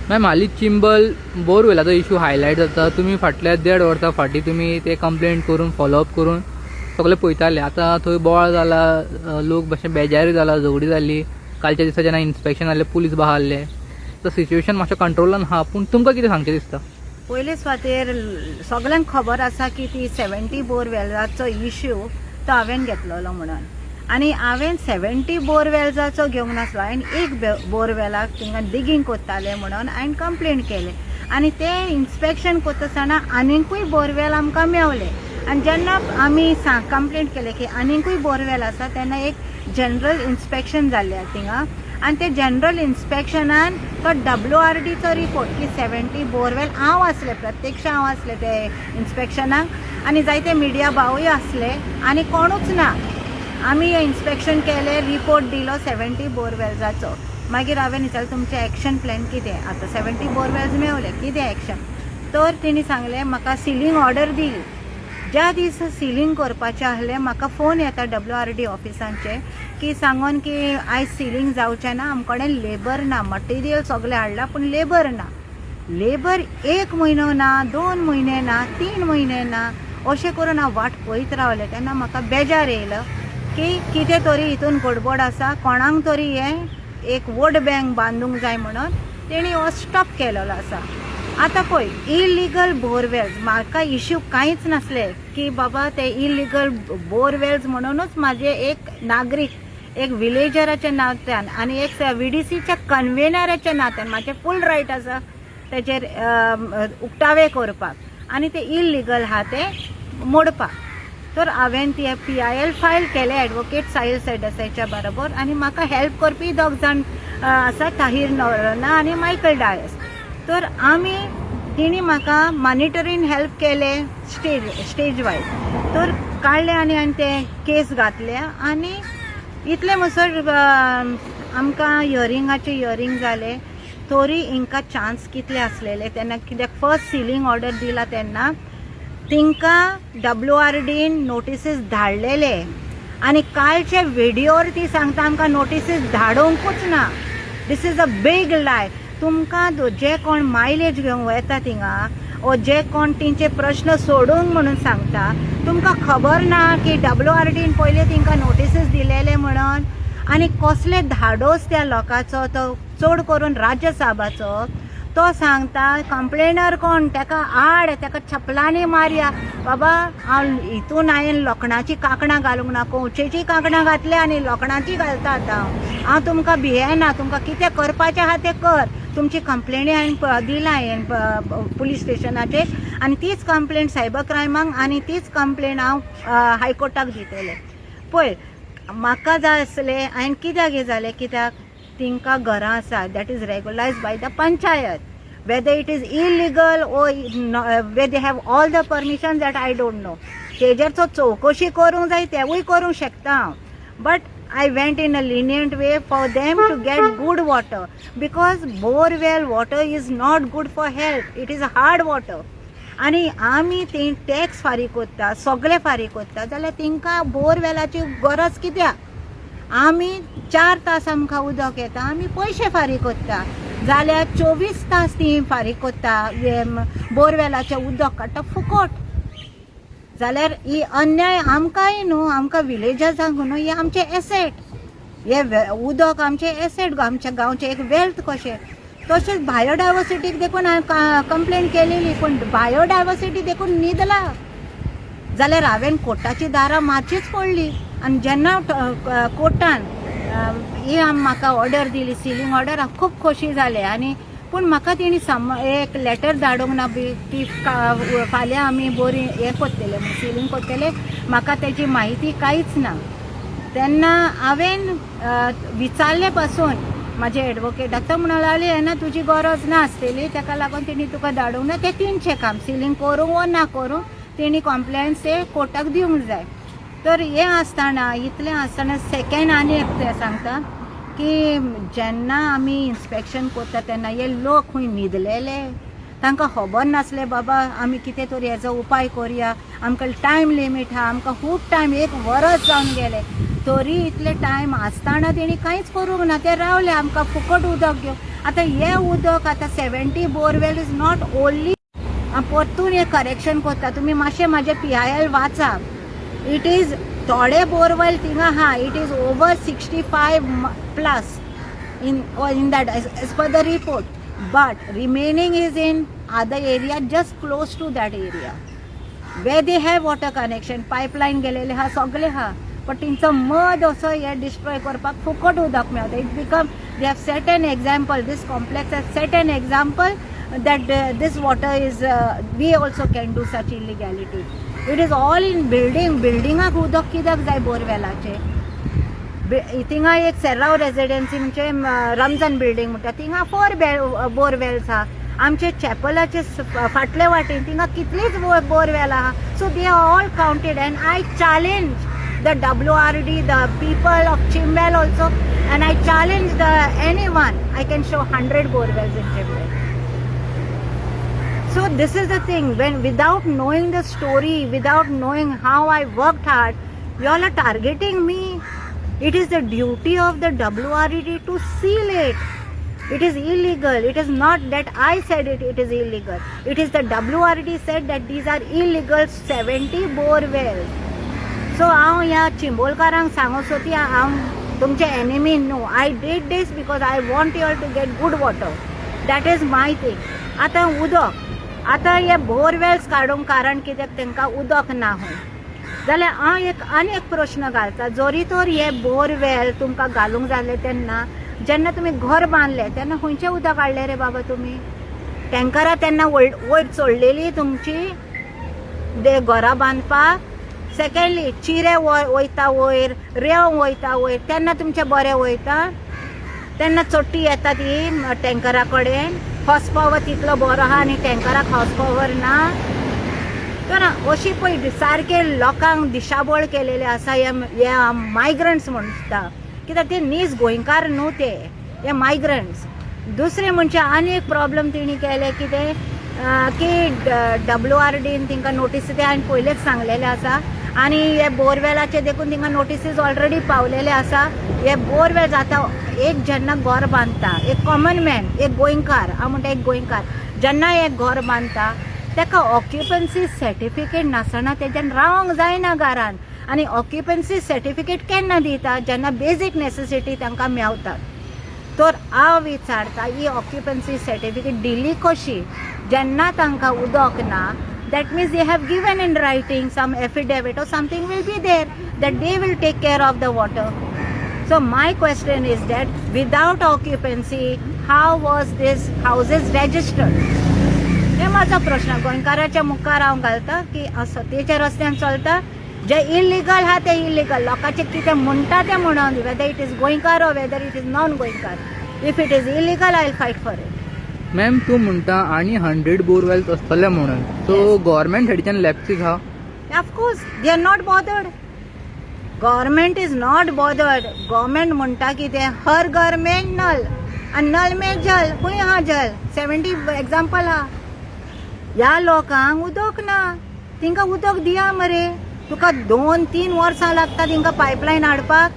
Ma'am हालींच Chimbel बोरवेलाचो issue highlight जाता. तुमी फाटल्या 1.5 वर्सां फाटीं तुमी ते कंप्लेंट करून फॉलोअप करून सगळे पळयताले. आतां थंय बोवाळ जाला, लोक मातशें बेजारूय जाला, झगडी जाली. कालच्या दिसा जेन्ना इन्स्पेक्शन जाल्लें पुलीस बहाल्ले, तर सिच्युएशन मातशें कंट्रोलान आहा. पूण तुमकां कितें सांगचें दिसता? पयले सुवातेर सगळ्यांक खबर आसा की ती 70 बोरवेल्साचो इश्यू तो हांवें घेतलेलो म्हणून. आनी हांवें 70 बोरवेल्साचो घेवंक नासलो. हांवें एक बोरवेलाक थिंगा डिगींग कोत्ताले म्हणून हांवें कंप्लेंट केले. आनी ते इन्स्पेक्शन कोत्ता आसतना आनिकूय बोरवेल आमकां मेवले. आनी जेन्ना आमी कंप्लेंट केले की आनिकूय बोरवेल आसा, तेन्ना एक जनरल इन्स्पेक्शन जाल्लें थिंगा. आनी ते जनरल इन्स्पेक्शनान तो WRDचो रिपोर्ट की 70 बोरवेल हांव आसलें, प्रत्यक्ष हांव आसलें ते इन्स्पेक्शनाक. आनी जायते मिडिया भावूय आसले आनी कोणूच ना. आमी इन्स्पेक्शन केलें, रिपोर्ट दिलो 70 बोरवेल्साचो. मागीर हांवें विचारलें तुमचें एक्शन प्लॅन कितें? आतां 70 बोरवेल्स मेवले, कितें एक्शन? तर तेणी सांगलें म्हाका सिलींग ऑर्डर दी. ज्या दीस सिलींग करपाचें आहलें म्हाका फोन येता WRD ऑफिसांचे की सांगून की आयज सिलींग जावचें ना, आमकडेन लेबर ना. मटेरियल सगळें हाडलां पूण लेबर ना. लेबर 1 म्हयनो ना, 2 म्हयने ना, 3 म्हयने ना, अशें करून हांव वाट पळयत रावलें. तेन्ना म्हाका बेजार येयलो की कितें तरी हितून गडबड आसा, कोणाक तरी हें एक वोट बँक बांदूंक जाय म्हणून तेणी हो स्टॉप केलेलो आसा. आतां पळय, इलिगल बोरवेल्स म्हाका इश्यू कांयच नासले की बाबा ते इलिगल बोरवेल्स म्हणूनच म्हाजे एक नागरीक, एक विलेजराच्या नात्यान आनी एक VDCच्या कन्व्हेनराच्या नात्यान म्हाजे फूल रायट आसा तेचेर उक्तावे करपाक आनी ते इलिगल आहा ते मोडपाक. तर हांवें ती PIL फायल केलें एडवोकेट साहिल सरदेसाईच्या बरोबर. आनी म्हाका हेल्प करपी 2 जाण आसा, ताहीर नोरोना आनी मायकल डायस. तर आमी तिणी म्हाका मॉनिटरींग हेल्प केलें स्टेज वायज. तर काडलें आनी हांवें ते केस घातले. आनी इतलें म्हणसर आमकां हियरींग जालें. तरी हिंकां चान्स कितले आसलेले तेन्ना, कित्याक फर्स्ट सिलींग ऑर्डर दिला तेन्ना तिंकां WRDन नोटिसीस धाडलेले. आनी कालचे व्हिडिओर ती सांगता आमकां नोटिसीस धाडोवंकूच ना. दीस इज अ बीग लाय. तुमकां जे कोण मायलेज घेवंक येता थिंगा, ओ जे कोण तेंचे प्रश्न सोडूंक म्हणून सांगता, तुमकां खबर ना की WRDन पयले तिंकां नोटिसीस दिलेले म्हणून. आनी कसले धाडोस त्या लोकांचो, तो चड करून राज्य साहेबाचो. तो सांगता कंप्लेनर कोण, तेका हाड, तेका चपलांनी मारया. बाबा हांव हितून हांवें लोखणाची कांकणां घालूंक ना, कोवचेची कांकणां घातल्या आनी लोखणाची घालता आतां हांव तुमकां भियेना. तुमकां कितें करपाचें आहा तें कर. तुमची कंप्लेनी हांवें दिला पुलीस स्टेशनाचेर आनी तीच कंप्लेंट सायबर क्रायमाक आनी तीच कंप्लेंट हांव हायकोर्टाक दितलें. पळय म्हाका जाय आसलें, हांवें कित्याक हें जालें, कित्याक तिंकां घरां आसा that is regularise by the panchayat. Whether it is illegal or way they have all the permission that I don't know. तेजेर चवकशी करूंक जाय, तेवूय करूंक शकता हांव. But I went in a lenient way for them to get good water, because borewell water is not good for health. It is hard water. आनी आमी ते टॅक्स फारीक कोत्ता, सगळे फारीक कोत्ता, जाल्यार तिंकां बोरवेलाची गरज कित्याक? आमी 4 तास आमकां उदक येता, आमी पयशे फारीक कोत्ता, जाल्यार 24 तास ती फारीक कोत्ता बोरवेलाचें उदक काडटा फुकट. जाल्यार ही अन्याय आमकांय न्हू, आमकां विलेजर्सांक न्हू, हे आमचे एसेट. हे उदक आमचे एसेट, आमच्या गांवचे एक वेल्थ कशें. तशेंच बायोडायवर्सिटीक देखून हांवें कंप्लेंट केलेली, पूण बायोडायवर्सिटी देखून न्हिदला. जाल्यार हांवें कोर्टाची दारां मारचीच पडली. आनी जेन्ना कोर्टान ही म्हाका ऑर्डर दिली, सिलींग ऑर्डर, हांव खूब खोशी जालें. आनी पूण म्हाका तेणी एक लेटर धाडूंक ना की फाल्यां आमी बोरी हें कोत्तले, सिलींग कोत्तले. म्हाका तेजी म्हायती कांयच ना. तेन्ना हांवें विचारले पासून म्हाजे एडवोकेटाक, तो म्हणूंक लागले येना तुजी गरज ना आसतली, ताका लागून तेणी तुका धाडूंक ना. तें तेंचें काम, सिलींग करूं वा ना करूं, तेणी कंप्लेंट्स ते कोर्टाक दिवंक जाय. तर हें आसतना, इतलें आसतना सेकेंड आनी एक तें सांगता की जेन्ना आमी इन्स्पेक्शन करता तेन्ना हे लोक खंय न्हिदलेले, तांकां खबर नासलें बाबा आमी कितें तरी हेजो उपाय करया, आमकां टायम लिमीट आहा, आमकां खूब टायम, 1 वर्स जावन गेलें. तरी इतले टायम आसतना तेणी कांयच करूंक ना. ते रावले आमकां फुकट उदक घेवन. आतां हे उदक आतां 70 बोरवेल इज नॉट ओन्ली. परतून हे करेक्शन करता तुमी मातशें म्हाजे PIL वाचात. इट इज थोडे बोरवेल थिंगा आहा it is over 65 plus in that as per the report, but remaining is in other area just close to that area where they have water connection, pipeline गेलेले हा सगळे हा, पण तिंचो मध असो हे डिस्ट्रॉय करपाक फुकट उदक मेळटा. It become they have set an example, this complex has set an example that this water is we also can do such illegality. It is all in buildingak उदक कित्याक जाय बोरवेलाचे. थिंगा एक सेराव रेजिडेन्सी म्हणजे रमजान बिल्डिंग म्हणटा थिंगा 4 बोरवेल्स आहा. आमचे चॅपलाचे फाटले वाटेन थिंगा कितलीच बोरवेल आहा. So they are all counted end I challenge the WRD, the people of Chimbel also, and I challenge anyone. I can show 100 borewells in Chimbel. So this is the thing, when without knowing the story, without knowing how I worked hard, you all are targeting me. It is the duty of the WRD to seal it. It is illegal. It is not that I said it, it is illegal. It is the WRD said that these are illegal 70 borewells. So हांव ह्या चिंबोलकारांक सांगूं सोदी हांव तुमचे enemy न्हू. I did this because I want you all to get good water. That is my thing. आतां उदक, आतां हे बोरवेल्स काडूंक कारण कित्याक तांकां उदक ना खंय जाल्यार हांव आनी एक प्रश्न घालता. जोरी तर हे बोरवेल तुमकां घालूंक जाले तेन्ना जेन्ना तुमी घर बांदले तेन्ना खंयचें उदक हाडलें रे बाबा तुमी? टँकरां तेन्ना वयर चडलेली तुमची घरां बांदपाक. सेकंडली चिरे वयता वयर, रेंव वयता वयर, तेन्ना तुमचें बरें वयता. तेन्ना चोट्टी येता ती टँकरा कडेन. हॉर्स पॉवर तितलो बरो आहा आनी टँकराक हॉर्स पॉवर ना. तर अशी पळय सारके लोकांक दिशाबळ केलेले आसा हे मायग्रंट्स म्हणटा. कित्याक ते नीज गोंयकार न्हू ते, हे मायग्रंट्स. दुसरें म्हणजे आनी एक प्रॉब्लम तेणी केले कितें की WRDन तांकां नोटीस ते हांवें पयलेच सांगलेले आसा. आनी हे बोरवेलाचे देखून तांकां नोटीसीस ऑलरेडी पावलेले आसा. हे बोरवेल आतां एक जेन्ना घर बांदता, एक कॉमन मॅन, एक गोंयकार, हांव म्हणटा एक गोंयकार जेन्ना एक घर बांदता ताका ऑक्युपन्सी सर्टिफिकेट नासतना तेज्यान रावंक जायना घरान. आनी ऑक्युपन्सी सर्टिफिकेट केन्ना दिता? जेन्ना बेजीक नेसेसिटी तांकां मेवता. तर हांव विचारता ही ऑक्युपन्सी सर्टिफिकेट दिली कशी जेन्ना तांकां उदक ना? That means they have given in writing some affidavit or something will be there that they will take care of the water. So my question is that without occupancy, how was this houses registered? हे माझा प्रश्न गोंयकाराच्या मुखार हांव घालता की सत्तेच्या रस्त्यान चलता. जे इल्लिगल हा ते इल्लिगल, लोकांचे कितें म्हणटा ते म्हणून, वेदर इट इज गोंयकार or whether it is non गोंयकार. If it is illegal, I will fight for it. Ma'am तू म्हणटा आणि 100 बोरवेल्स असतले म्हणून, सो गव्हर्नमेंट हेडच्यान लॅप्सीस हा? Of course, they are not bothered. Government is not bothered. Government म्हणटा कितें हर घर में नल आणि नल में जल. खंय हा जल? 70 एग्जाम्पल हा. ह्या लोकांक उदक ना, तिंकां उदक दिया मरे. तुका 2-3 वर्सां लागता तिंकां पायपलायन हाडपाक.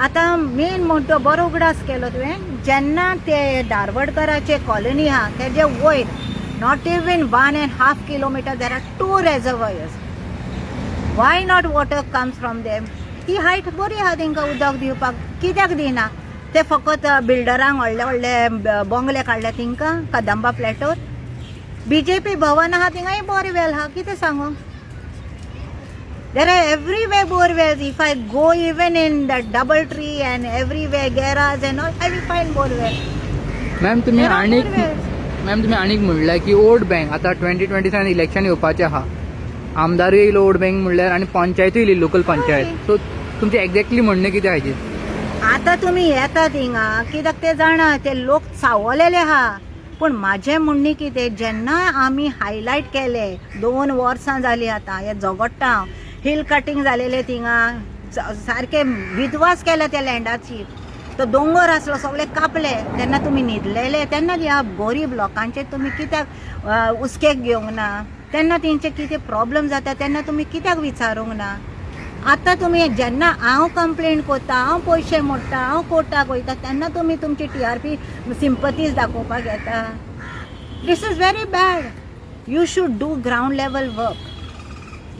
आतां मेन म्हणटो बरो उगडास केलो तुवें. जेन्ना ते धारवडकराचे कॉलनी आहा तेजे वयर not even 1.5 kilometre there are 2 reservoirs. Why not water comes from them? ती हायट बरी आहा तांकां उदक दिवपाक. कित्याक दिना? ते फकत बिल्डरांक व्हडले व्हडले बंगले काडले तिंकां कदंबा फ्लॅटोर. BJP भवन आहा थिंगाय बोरवेल आहा. कितें सांगू? There are everywhere borewells. If I go even in that Double Tree and everywhere Geras and all, I will find borewell. Ma'am तुम्ही There are आनीक borewells. म्हणलें की वोट बँक आतां 2027 इलेक्शन येवपाचें आहा. आमदारूय येयलो वोट बँक म्हणल्यार आनी पंचायतूय येयली, लोकल पंचायत. सो तुमचें एक्झॅक्टली म्हणणें कितें हाजेर? आतां तुमी येता थिंगा कित्याक ते जाणा ते लोक चावलेले आहा. पूण म्हाजें म्हणणें कितें, जेन्ना आमी हायलायट केले 2 वर्सां जालीं आतां हे झगडटा, हिल कटिंग जालेले थिंगा सारके विध्वंस केले त्या लँडाची. तो दोंगर आसलो सगळे कापले. तेन्ना तुमी न्हिदलेले तेन्ना ह्या गरीब लोकांचे तुमी कित्याक उस्केक घेवंक ना? तेन्ना तेंचे कितें प्रॉब्लेम जाता तेन्ना तुमी कित्याक विचारूंक ना? आतां तुमी जेन्ना हांव कंप्लेंट करता, हांव पयशे मोडटा, हांव कोर्टाक वयता, तेन्ना तुमी तुमची TRP सिंपथीज दाखोवपाक येता. This is very bad. You should do ground level work.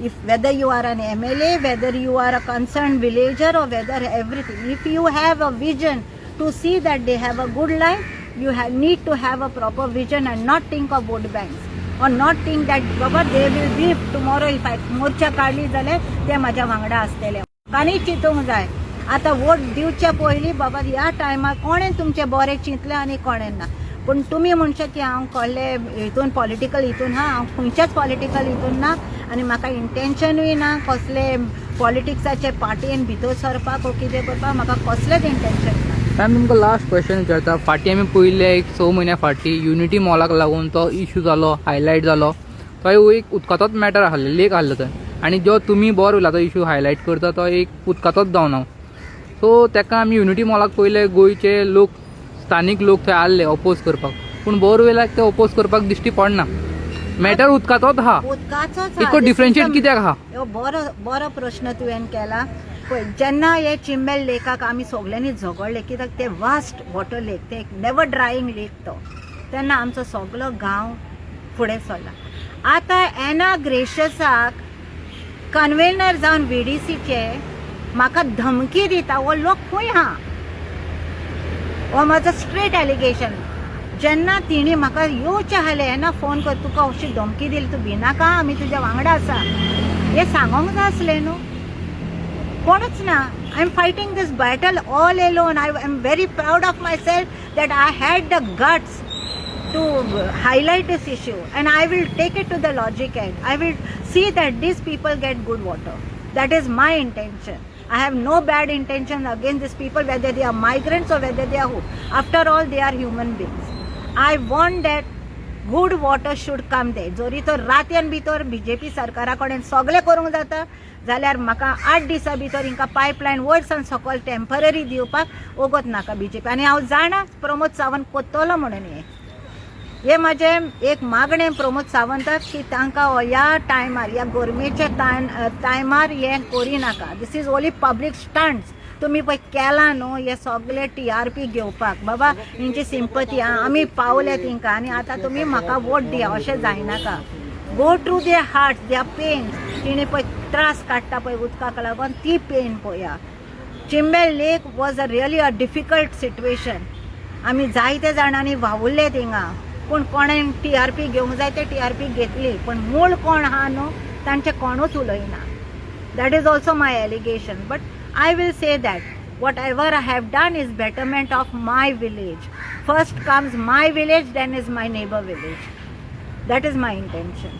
If whether you are an MLA, whether you are a concerned villager, or whether everything, if you have a vision to see that they have a good life, you need to have a proper vision and not think of vote banks, or not think that Baba they will be tomorrow if I मोर्चा काढली जाल्यार ते म्हाज्या वांगडा आसतले. कांय चिंतूंक जाय. आतां वोट दिवच्या पयलीं बाबा ह्या टायमार कोणें तुमचें बरें चिंतलें आनी कोणें ना. पण तुम्ही म्हणशे की हांव कहले हितून पॉलिटिकल हितून हांव खंयच्याच पॉलिटिकल हितून ना आनी म्हाका इंटेन्शनूय ना कसले पॉलिटिक्साचे पार्टयेन भितर सरपाक वो कितें करपाक म्हाका कसलेंच इंटेन्शन ना. मॅम तुमकां लास्ट क्वेश्चन विचारता. फाटीं आमी पयले एक 6 म्हयन्या फाटीं युनिटी मॉलाक लागून तो इश्यू जालो, हायलायट जालो. तो एक उदकाचोच मॅटर आसलो, लेक आसलो थंय, आनी जो तुमी बोरवेला तो इश्यू हायलायट करता तो एक उदकाचोच जावन हांव. सो तेका आमी युनिटी मॉलाक पयले गोंयचे लोक, स्थानीक लोक थंय आसले ओपोज करपाक, पूण बोरवेलाक ते ओपोज करपाक दिश्टी पडना. मॅटर उदकाचोच आहा. उदकाचोच इतको डिफरन्शिएट कित्याक आहा? बरो प्रश्न तुवें केला. पळय जेन्ना हे चिंबेल लेकाक आमी सगळ्यांनी झगडले कित्याक ते वास्ट वॉटर लेक, ते नेवर ड्रायींग लेक तो, तेन्ना आमचो सगळो गांव फुडें सरला. आतां एना ग्रेशियसाक कन्व्हेनर जावन VDCचे म्हाका धमकी दिता हो लोक खंय आहा हो म्हाजो स्ट्रेट एलिगेशन. जेन्ना तिणी म्हाका येवचें आहलें येन्ना फोन कर तुका अशी धमकी दिली, तूं भिनाका आमी तुज्या वांगडा आसा, हें सांगोंक जाय आसलें न्हू. कोणूच ना. I am fighting this battle all alone. I am very proud of myself that I had the guts to highlight this issue, and I will take it to the logic end. I will see that these people get good water. That is my intention. I have no bad intention against these people, whether they are migrants or whether they are who. After all, they are human beings. I want that good water should come there. जोरी तो रातयान भितर BJP सरकारा कडेन सगळें करूंक जाता जाल्यार म्हाका 8 दिसां भितर हिंका पायपलायन वयर सावन सकयल टेम्पररी दिवपाक ओगोत नाका BJP. आनी हांव जाणा प्रमोद सावंत कोत्तलो म्हणून हे म्हजें एक मागणें प्रमोद सावंताक की तांकां ह्या टायमार, ह्या गरमेच्या टायमार हें करिनाका. दिस इज ओन्ली पब्लीक स्टंट्स. तुमी पळय केलां न्हू हे सगळे TRP घेवपाक. बाबा हेंची सिंपथी आमी पावले तिंका आनी आतां तुमी म्हाका वोट दिया अशें जायनाका. Go to their hearts, their pains. तिणें पळय त्रास काडटा पळय उदकाक लागून ती पेन पळया. Chimbel lake was really a difficult situation. आमी जायते जाणांनी व्हांवुल्ले थिंगा, पूण कोणें TRP घेवंक जाय ते TRP घेतली, पण मूळ कोण आहा न्हू तांचे कोणूच उलयना. That is also my allegation. But I will say that whatever I have done is betterment of my village. First comes my village, then is my neighbor village. That is my intention.